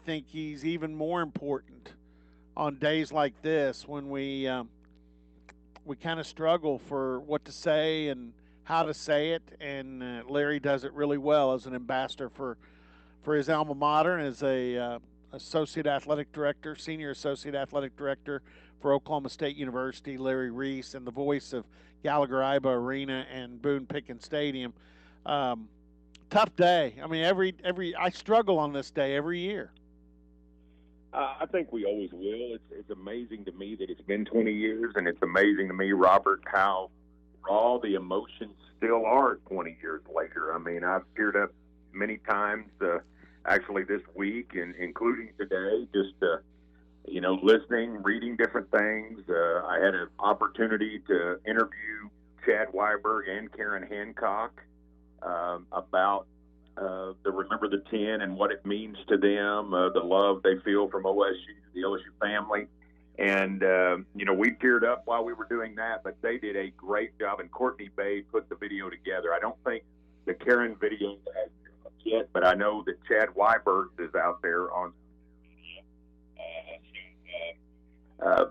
think he's even more important on days like this when we kind of struggle for what to say and how to say it. And Larry does it really well as an ambassador for his alma mater and as a associate athletic director, senior associate athletic director for Oklahoma State University, Larry Reece, and the voice of Gallagher-Iba Arena and Boone Pickens Stadium. Um, Tough day. I mean, every I struggle on this day every year. I think we always will. It's amazing to me that it's been 20 years, and it's amazing to me, Robert, how raw the emotions still are 20 years later. I mean, I've teared up many times, actually this week, and including today, just listening, reading different things. I had an opportunity to interview Chad Weiberg and Karen Hancock about the Remember the 10 and what it means to them, the love they feel from OSU, the OSU family. And, we teared up while we were doing that, but they did a great job. And Courtney Bay put the video together. I don't think the Karen video has yet, but I know that Chad Weiberg is out there on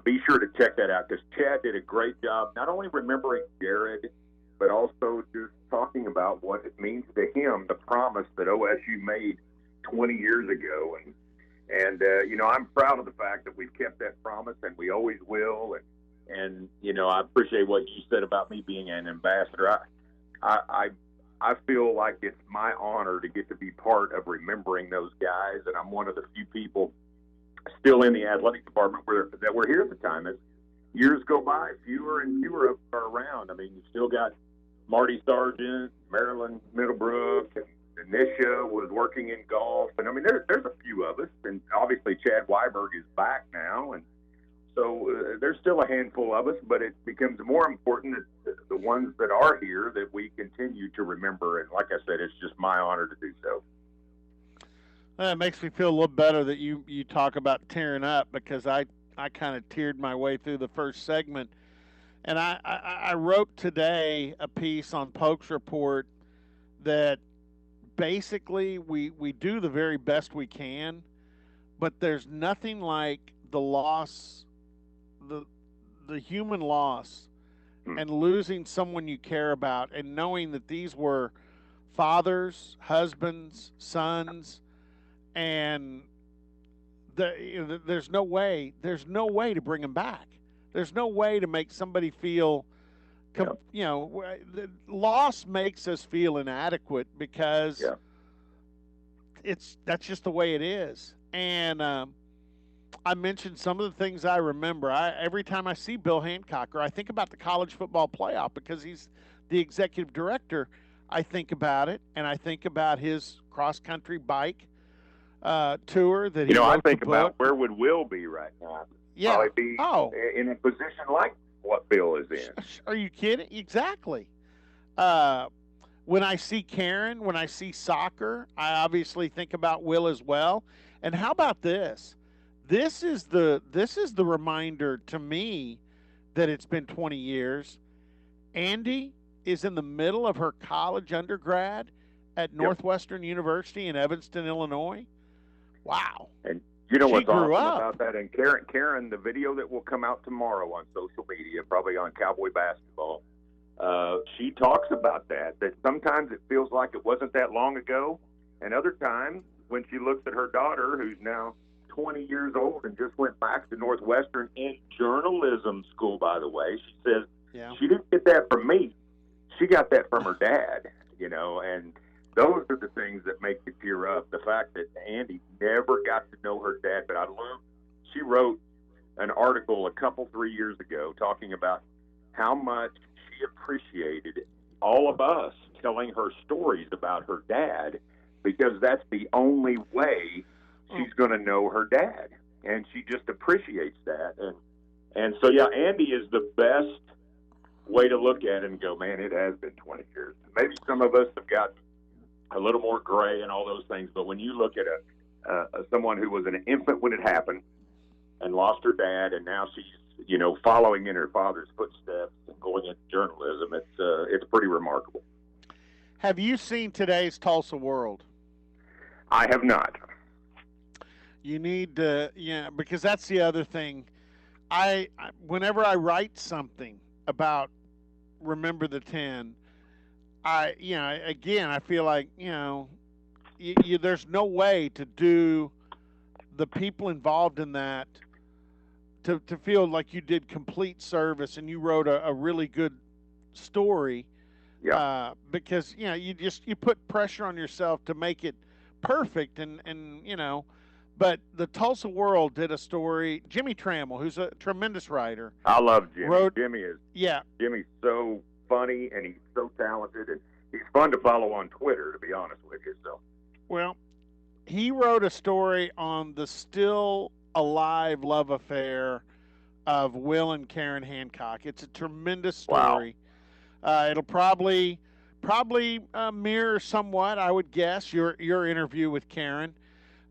be sure to check that out because Chad did a great job not only remembering Jared, but also just talking about what it means to him, the promise that OSU made 20 years ago. And I'm proud of the fact that we've kept that promise, and we always will. And I appreciate what you said about me being an ambassador. I feel like it's my honor to get to be part of remembering those guys, and I'm one of the few people still in the athletic department that were here at the time. As years go by, fewer and fewer are around. I mean, you still got Marty Sargent, Marilyn Middlebrook, and Nisha was working in golf. And, I mean, there's a few of us. And obviously Chad Weiberg is back now. And so there's still a handful of us, but it becomes more important that the ones that are here that we continue to remember. And like I said, it's just my honor to do so. It makes me feel a little better that you talk about tearing up because I kind of teared my way through the first segment. And I wrote today a piece on Polk's Report that basically we do the very best we can, but there's nothing like the loss, the human loss and losing someone you care about and knowing that these were fathers, husbands, sons, and there's no way to bring them back. There's no way to make somebody feel, the loss makes us feel inadequate because that's just the way it is. And I mentioned some of the things I remember. Every time I see Bill Hancock or I think about the college football playoff because he's the executive director, I think about it, and I think about his cross-country bike tour that he wrote I think the about book. where would Will be right now. Yeah. Probably be in a position like what Bill is in. Are you kidding? Exactly. When I see Karen, when I see soccer, I obviously think about Will as well. And how about this? This is the reminder to me that it's been 20 years. Andy is in the middle of her college undergrad at Northwestern University in Evanston, Illinois. Wow. And you know what's awesome up. about that? And Karen, the video that will come out tomorrow on social media, probably on Cowboy Basketball, she talks about that sometimes it feels like it wasn't that long ago, and other times when she looks at her daughter, who's now 20 years old and just went back to Northwestern in journalism school, by the way, she says she didn't get that from me. She got that from her dad, and those are the things that make you tear up. The fact that Andy never got to know her dad, but I love, she wrote an article 3 years ago talking about how much she appreciated all of us telling her stories about her dad because that's the only way she's going to know her dad. And she just appreciates that. And so, Andy is the best way to look at it and go, man, it has been 20 years. Maybe some of us have got a little more gray and all those things, but when you look at someone who was an infant when it happened and lost her dad, and now she's following in her father's footsteps and going into journalism, it's pretty remarkable. Have you seen today's Tulsa World? I have not. You need to, because that's the other thing. Whenever I write something about Remember the 10, again, I feel like, there's no way to do the people involved in that to feel like you did complete service and you wrote a really good story, Yeah. because you put pressure on yourself to make it perfect, and but the Tulsa World did a story. Jimmy Trammell, who's a tremendous writer, I love Jimmy. wrote. Yeah. Jimmy's so funny and he's so talented, and he's fun to follow on Twitter, to be honest with you. So, well, he wrote a story on the still alive love affair of Will and Karen Hancock. It's a tremendous story. wow. It'll probably mirror somewhat, I would guess, your interview with Karen.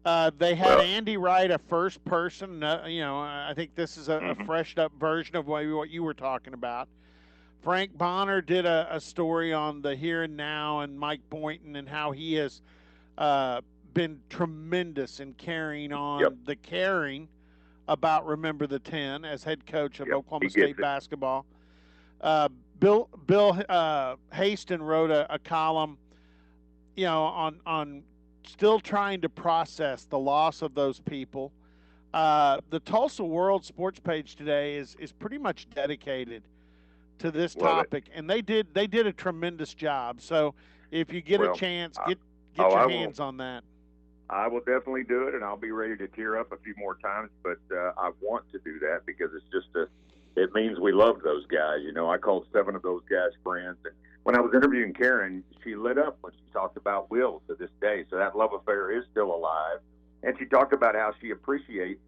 They had Andy write a first person. I think this is a freshed up version of what you were talking about. Frank Bonner did a story on the here and now, and Mike Boynton, and how he has been tremendous in carrying on the caring about Remember the 10 as head coach of Oklahoma State basketball. Bill Haston wrote a column, on still trying to process the loss of those people. The Tulsa World sports page today is pretty much dedicated to this topic, and they did a tremendous job. So if you get a chance, get your hands on that. I will definitely do it, and I'll be ready to tear up a few more times. But I want to do that because it's just it means we love those guys. I called 7 of those guys friends, and when I was interviewing Karen, she lit up when she talked about Will to this day. So that love affair is still alive. And she talked about how she appreciates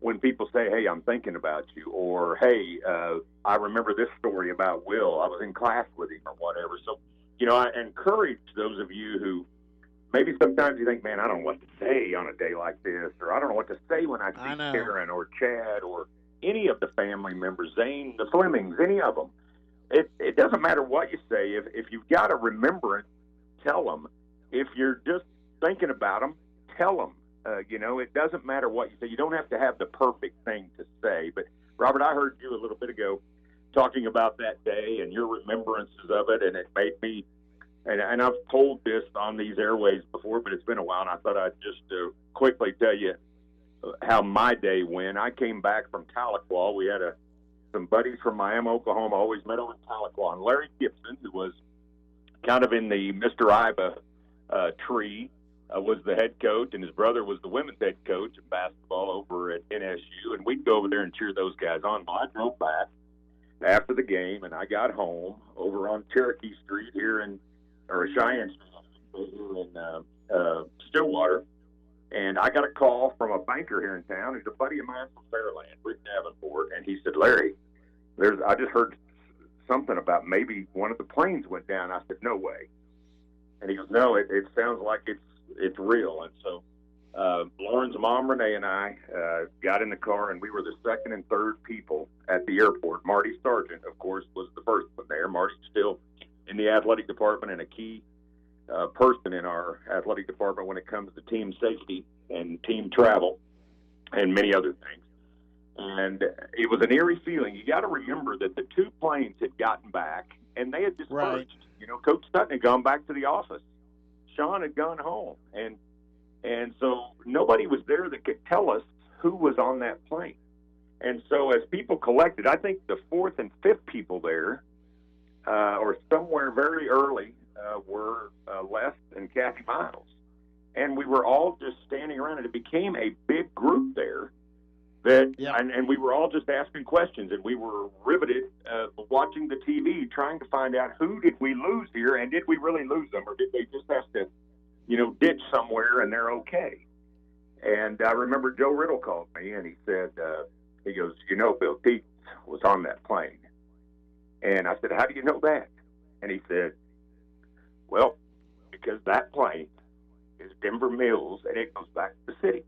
when people say, hey, I'm thinking about you, or, hey, I remember this story about Will. I was in class with him or whatever. So, I encourage those of you who maybe sometimes you think, man, I don't know what to say on a day like this, or I don't know what to say when I see Karen or Chad or any of the family members, Zane, the Flemings, any of them. It doesn't matter what you say. If you've got a remembrance, tell them. If you're just thinking about them, tell them. It doesn't matter what you say. You don't have to have the perfect thing to say. But, Robert, I heard you a little bit ago talking about that day and your remembrances of it, and it made me, and I've told this on these airways before, but it's been a while, and I thought I'd just quickly tell you how my day went. I came back from Tahlequah. We had some buddies from Miami, Oklahoma, always met over in Tahlequah. And Larry Gibson, who was kind of in the Mr. Iba tree, was the head coach, and his brother was the women's head coach of basketball over at NSU. And we'd go over there and cheer those guys on. Well, I drove back after the game, and I got home over on Cherokee Street or Cheyenne Street here in Stillwater. And I got a call from a banker here in town. He's a buddy of mine from Fairland, Rick Davenport, and he said, Larry, I just heard something about maybe one of the planes went down. I said, no way. And he goes, no, it sounds like it's real. And so Lauren's mom, Renee, and I got in the car, and we were the second and third people at the airport. Marty Sargent, of course, was the first one there. Marty's still in the athletic department and a key person in our athletic department when it comes to team safety and team travel and many other things. And it was an eerie feeling. You got to remember that the 2 planes had gotten back and they had dispersed. Right. Coach Sutton had gone back to the office. Sean had gone home. And so nobody was there that could tell us who was on that plane. And so as people collected, I think the 4th and 5th people there, or somewhere very early, were Les and Kathy Miles. And we were all just standing around, and it became a big group there. And we were all just asking questions, and we were riveted watching the TV, trying to find out who did we lose here, and did we really lose them, or did they just have to, ditch somewhere and they're okay? And I remember Joe Riddle called me, and he said, he goes, Bill Teets was on that plane. And I said, how do you know that? And he said, well, because that plane is Denver Mills, and it goes back to the city.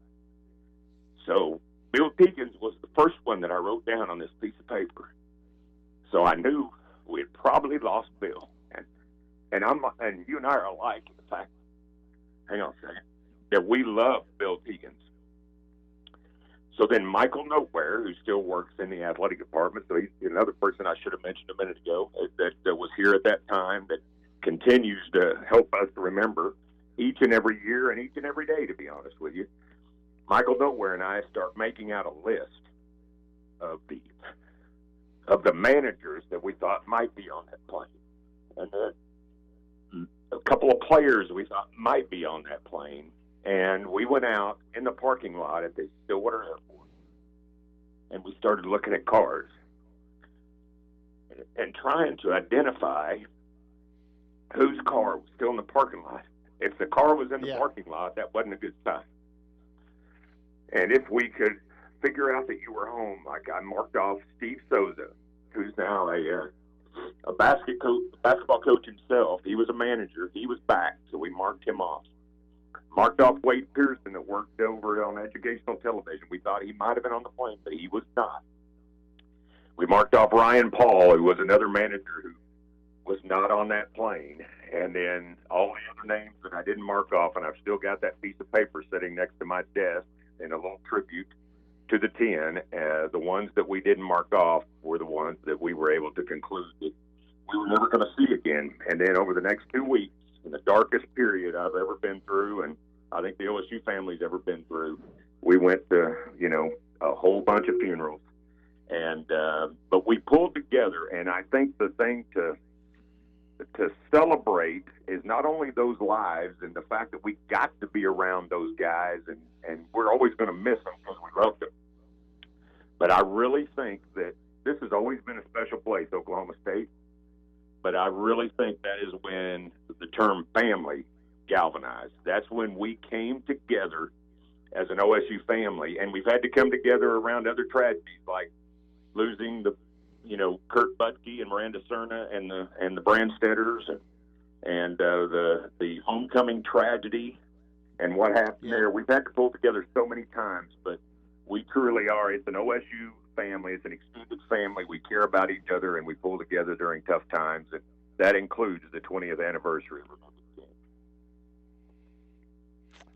So Bill Teekins was the first one that I wrote down on this piece of paper. So I knew we had probably lost Bill. And you and I are alike in the fact, hang on a second, that we love Bill Teekins. So then Michael Noteware, who still works in the athletic department, so he's another person I should have mentioned a minute ago that was here at that time, that continues to help us remember each and every year and each and every day, to be honest with you. Michael Noteware and I start making out a list of the managers that we thought might be on that plane, and then a couple of players we thought might be on that plane. And we went out in the parking lot at the Stillwater Airport, and we started looking at cars and trying to identify whose car was still in the parking lot. If the car was in the parking lot, that wasn't a good sign. And if we could figure out that you were home, like I marked off Steve Souza, who's now a basketball coach himself. He was a manager. He was back, so we marked him off. Marked off Wade Pearson, that worked over on educational television. We thought he might have been on the plane, but he was not. We marked off Ryan Paul, who was another manager who was not on that plane. And then all the other names that I didn't mark off, and I've still got that piece of paper sitting next to my desk in a little tribute to the 10. The ones that we didn't mark off were the ones that we were able to conclude that we were never going to see again. And then over the next 2 weeks, in the darkest period I've ever been through, and I think the OSU family's ever been through, we went to, a whole bunch of funerals. And but we pulled together, and I think the thing to celebrate is not only those lives and the fact that we got to be around those guys, and we're always going to miss them because we loved them. But I really think that this has always been a special place, Oklahoma State. But I really think that is when the term family galvanized. That's when we came together as an OSU family, and we've had to come together around other tragedies like losing Kurt Butke and Miranda Cerna and the Brandstetters and the homecoming tragedy and what happened there. We've had to pull together so many times, but we truly are. It's an OSU family. It's an extended family. We care about each other, and we pull together during tough times, and that includes the 20th anniversary.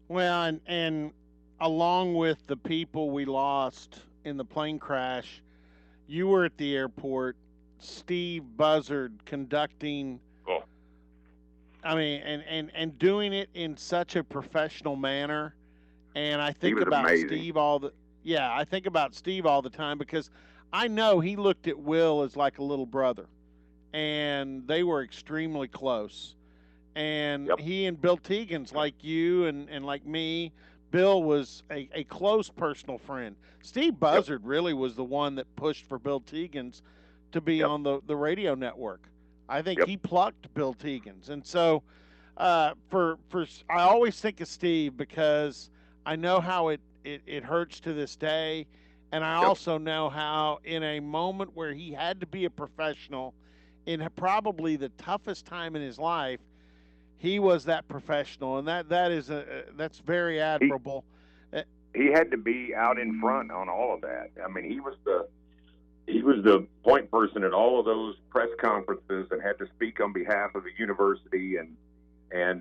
Well, and along with the people we lost in the plane crash, you were at the airport, Steve Buzzard conducting. Oh. I mean, and doing it in such a professional manner. And I think about amazing. Steve I think about Steve all the time because I know he looked at Will as like a little brother, and they were extremely close. And he and Bill Teagan's like you and like me. Bill was a close personal friend. Steve Buzzard really was the one that pushed for Bill Teagan's to be on the radio network. I think he plucked Bill Teagan's. And so I always think of Steve because I know how it hurts to this day. And I also know how in a moment where he had to be a professional in probably the toughest time in his life, he was that professional, and that's very admirable. He had to be out in front on all of that. I mean, he was the point person at all of those press conferences and had to speak on behalf of the university. And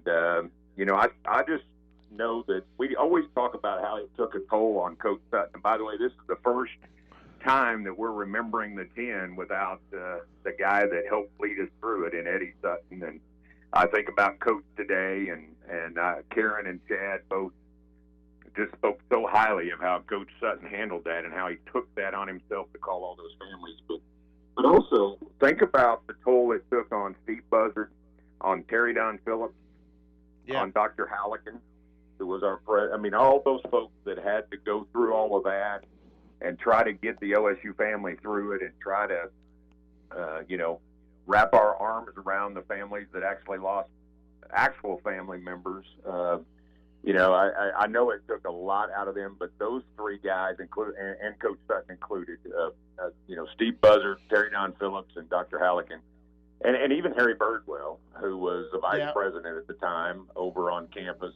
I just know that we always talk about how it took a toll on Coach Sutton. And by the way, this is the first time that we're remembering the 10 without the guy that helped lead us through it in Eddie Sutton. And I think about Coach today, and Karen and Chad both just spoke so highly of how Coach Sutton handled that and how he took that on himself to call all those families. But also think about the toll it took on Steve Buzzard, on Terry Don Phillips, on Dr. Halligan, who was our president. I mean, all those folks that had to go through all of that and try to get the OSU family through it and try to, wrap our arms around the families that actually lost actual family members. I know it took a lot out of them, but those three guys, and Coach Sutton included, Steve Buzzard, Terry Don Phillips, and Dr. Halligan, and even Harry Birdwell, who was the vice president at the time over on campus.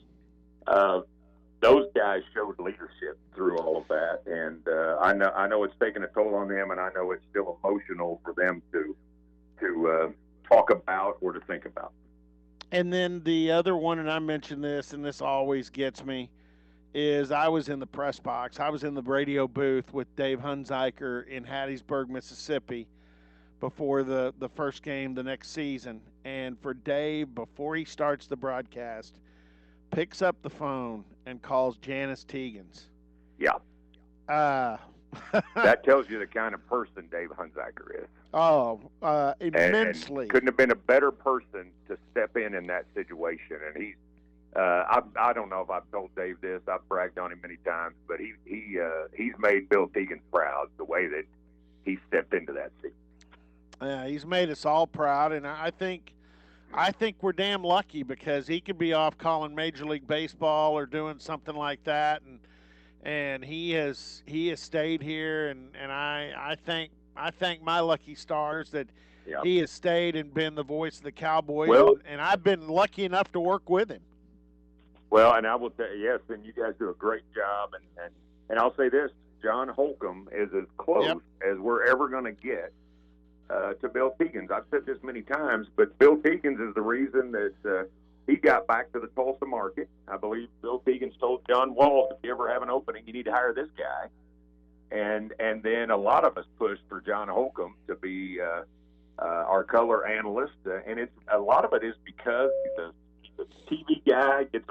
Those guys showed leadership through all of that, and I know it's taken a toll on them, and I know it's still emotional for them to talk about or to think about. And then the other one, and I mentioned this, and this always gets me, is I was in the press box. I was in the radio booth with Dave Hunziker in Hattiesburg, Mississippi, before the first game the next season. And for Dave, before he starts the broadcast, picks up the phone and calls Janice Tegans. Yeah. Uh, That tells you the kind of person Dave Hunziker is. Oh, immensely. And couldn't have been a better person to step in that situation. And he's, I don't know if I've told Dave this. I've bragged on him many times, but he's made Bill Tegans proud the way that he stepped into that seat. Yeah, he's made us all proud, and I think we're damn lucky because he could be off calling Major League Baseball or doing something like that, and he has stayed here, and I thank my lucky stars that he has stayed and been the voice of the Cowboys, and I've been lucky enough to work with him. Well, and I will tell you, yes, and you guys do a great job, and I'll say this: John Holcomb is as close as we're ever going to get to Bill Tegans. I've said this many times, but Bill Tegans is the reason that he got back to the Tulsa market. I believe Bill Tegans told John Wall, if you ever have an opening, you need to hire this guy. And then a lot of us pushed for John Holcomb to be our color analyst, and it's a lot of it is because he's a TV guy, gets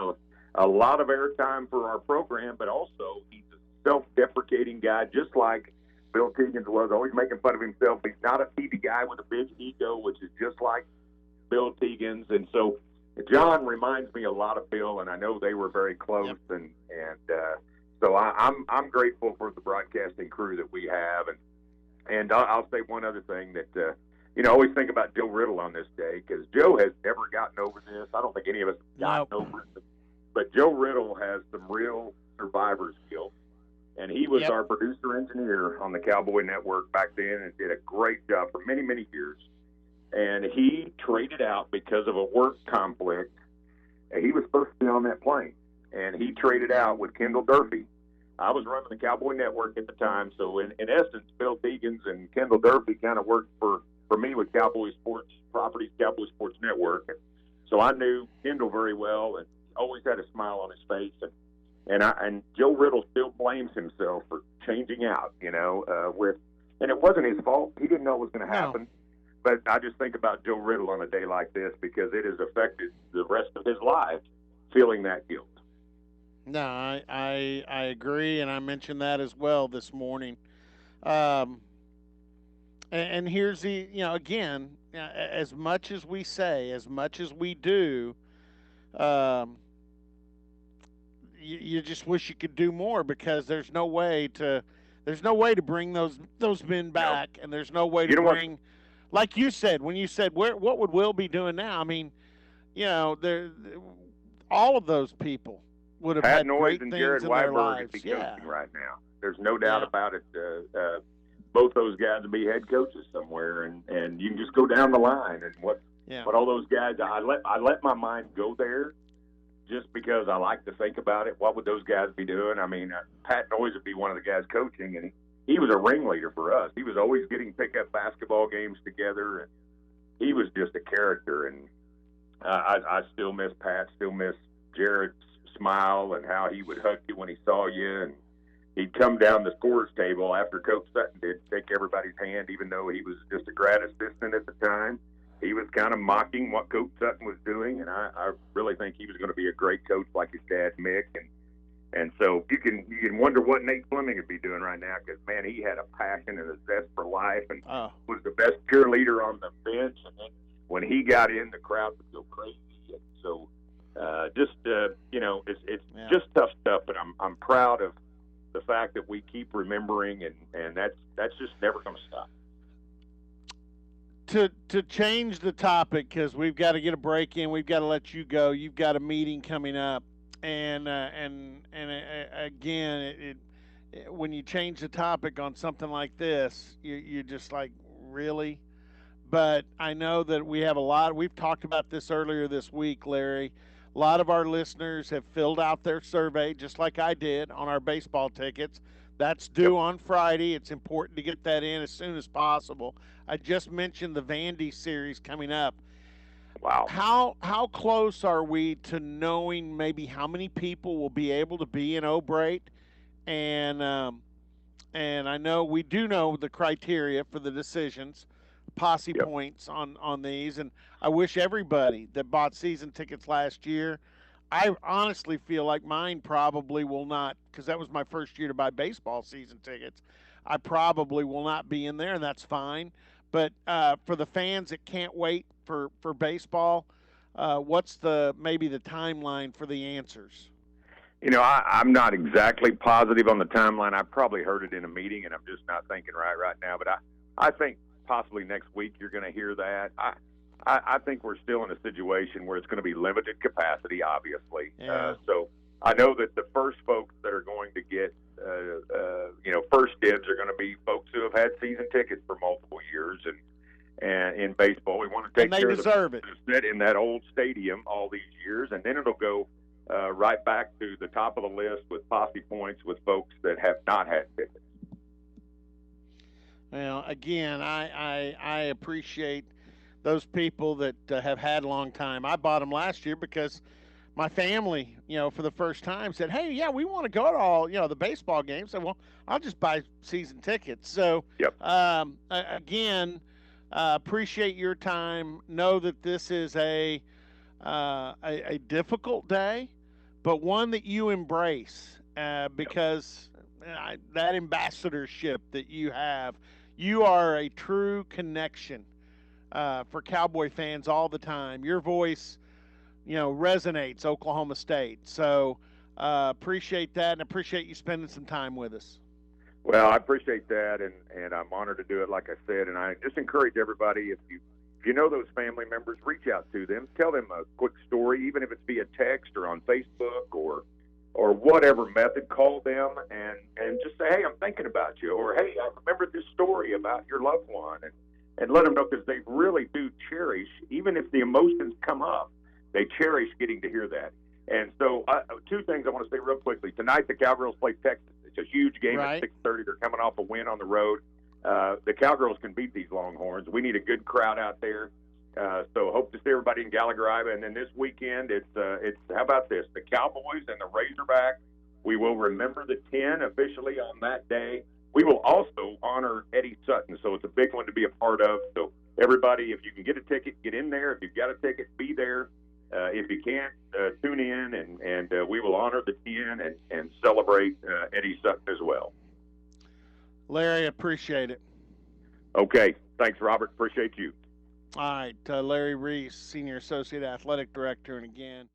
a lot of airtime for our program, but also he's a self-deprecating guy, just like Bill Tegans was, always making fun of himself. He's not a TV guy with a big ego, which is just like Bill Tegans. And so John reminds me a lot of Bill, and I know they were very close. And so I'm grateful for the broadcasting crew that we have. And I'll say one other thing that, I always think about Joe Riddle on this day because Joe has never gotten over this. I don't think any of us have gotten over it. But Joe Riddle has some real survivor's guilt. And he was our producer engineer on the Cowboy Network back then and did a great job for many, many years. And he traded out because of a work conflict. And he was supposed to be on that plane. And he traded out with Kendall Durfee. I was running the Cowboy Network at the time. So, in essence, Bill Tegans and Kendall Durfee kind of worked for me with Cowboy Sports Properties, Cowboy Sports Network. And so I knew Kendall very well and always had a smile on his face. And Joe Riddle still blames himself for changing out, and it wasn't his fault. He didn't know it was going to happen. No. But I just think about Joe Riddle on a day like this because it has affected the rest of his life, feeling that guilt. No, I agree, and I mentioned that as well this morning. And here's the, again, as much as we say, as much as we do, you just wish you could do more because there's no way to bring those men back, and there's no way to bring, like you said when you said what would Will be doing now? I mean, all of those people would have had Noyes great and things Jared in their Weiberg lives. would be coaching right now. There's no doubt about it. Both those guys would be head coaches somewhere, and you can just go down the line and what all those guys. I let my mind go there. Just because I like to think about it, what would those guys be doing? I mean, Pat Noyes would be one of the guys coaching, and he was a ringleader for us. He was always getting pickup basketball games together, and he was just a character. And I still miss Pat, still miss Jared's smile and how he would hug you when he saw you. And he'd come down the scores table after Coach Sutton did, shake everybody's hand, even though he was just a grad assistant at the time. He was kind of mocking what Coach Sutton was doing, and I really think he was going to be a great coach like his dad, Mick. And so you can wonder what Nate Fleming would be doing right now because, man, he had a passion and a zest for life and was the best cheerleader on the bench. And then when he got in, the crowd would go crazy. And so it's just tough stuff, but I'm proud of the fact that we keep remembering, and that's just never going to stop. To change the topic, because we've got to get a break in, we've got to let you go. You've got a meeting coming up, and again, when you change the topic on something like this, you're just like, really? But I know that we have a lot. We've talked about this earlier this week, Larry. A lot of our listeners have filled out their survey, just like I did on our baseball tickets. That's due on Friday. It's important to get that in as soon as possible. I just mentioned the Vandy series coming up. Wow. How close are we to knowing maybe how many people will be able to be in Obrate, and and I know we do know the criteria for the decisions, posse Yep. points on these, and I wish everybody that bought season tickets last year. I honestly feel like mine probably will not, because that was my first year to buy baseball season tickets. I probably will not be in there, and that's fine. But for the fans that can't wait for baseball, what's the maybe the timeline for the answers? I'm not exactly positive on the timeline. I probably heard it in a meeting, and I'm just not thinking right now. But I think possibly next week you're going to hear that. I think we're still in a situation where it's going to be limited capacity, obviously. Yeah. So I know that the first folks that are going to get, first dibs are going to be folks who have had season tickets for multiple years. And in baseball, we want to take And they care deserve of it. sit in that old stadium all these years, and then it'll go right back to the top of the list with posse points with folks that have not had tickets. Well, again, I appreciate those people that have had a long time. I bought them last year because my family, for the first time said, "Hey, yeah, we want to go to all, the baseball games." So, well, I'll just buy season tickets. So, Yep. again, appreciate your time. Know that this is a difficult day, but one that you embrace because that ambassadorship that you are a true connection for Cowboy fans all the time. Your voice, resonates Oklahoma State. So appreciate that, and appreciate you spending some time with us. Well, I appreciate that, and I'm honored to do it, like I said. And I just encourage everybody, if you know those family members, reach out to them, tell them a quick story, even if it's via text or on Facebook or whatever method. Call them and just say, "Hey, I'm thinking about you," or "Hey, I remember this story about your loved one," and let them know, because they really do cherish, even if the emotions come up, they cherish getting to hear that. And so, two things I want to say real quickly. Tonight, the Cowgirls play Texas. It's a huge game Right. at 6:30. They're coming off a win on the road. The Cowgirls can beat these Longhorns. We need a good crowd out there. So hope to see everybody in Gallagher. And then this weekend, it's how about this? The Cowboys and the Razorbacks. We will remember the 10 officially on that day. We will also honor Eddie Sutton. So it's a big one to be a part of. So everybody, if you can get a ticket, get in there. If you've got a ticket, be there. If you can't, tune in, and we will honor the 10 and celebrate Eddie Sutton as well. Larry, appreciate it. Okay. Thanks, Robert. Appreciate you. All right, Larry Reece, Senior Associate Athletic Director, and again,